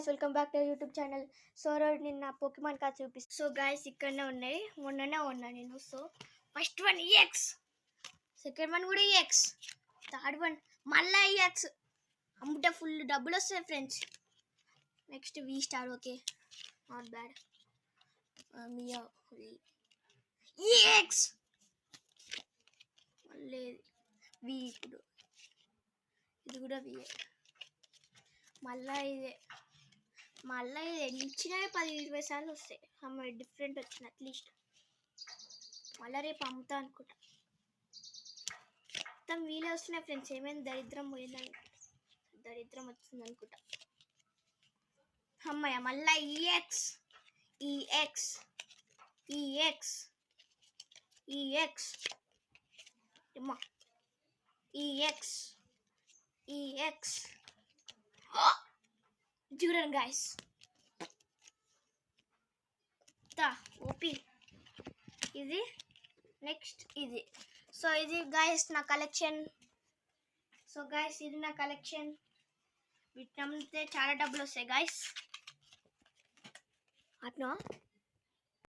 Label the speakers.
Speaker 1: Welcome back to YouTube channel. So నిన్న Pokemon card చూపిస్తాను. So guys ఇక్కడనే ఉన్నాయి, మొన్ననే ఉన్నా నేను. So first one EX, second one కూడా ఈఎక్స్, థర్డ్ వన్ మళ్ళీ ఈఎక్స్. అమ్ముట ఫుల్ డబ్బులు వస్తాయి friends. Next V star, okay not bad. మియా ఈఎక్స్, మళ్ళీ వి, ఇప్పుడు ఇది కూడా విఏ, మళ్ళీ ఇదే, మళ్ళీ ఇది ఎన్ని ఇచ్చినా 10-20 సార్లు వస్తాయి. అమ్మ డిఫరెంట్ వచ్చింది అట్లీస్ట్. మళ్ళీ రేపు అమ్ముతా అనుకుంటా. మొత్తం వీలే వస్తున్నాయి ఫ్రెండ్స్. ఏమైంది, దరిద్రం పోయిందని, దరిద్రం వచ్చింది అనుకుంటా. అమ్మయ్య మళ్ళీ ఈఎక్స్ ఈఎక్స్ ఈఎక్స్ ఈఎక్స్ అమ్మా ఈఎక్స్ ఈఎక్స్. చూడండి గాయస్, ఓపీ ఇది. నెక్స్ట్ ఇది. సో ఇది గాయస్ నా కలెక్షన్. సో గాయస్ ఇది నా కలెక్షన్. వీటిని అమ్మితే చాలా డబ్బులు వస్తాయి గాయస్. అట్నా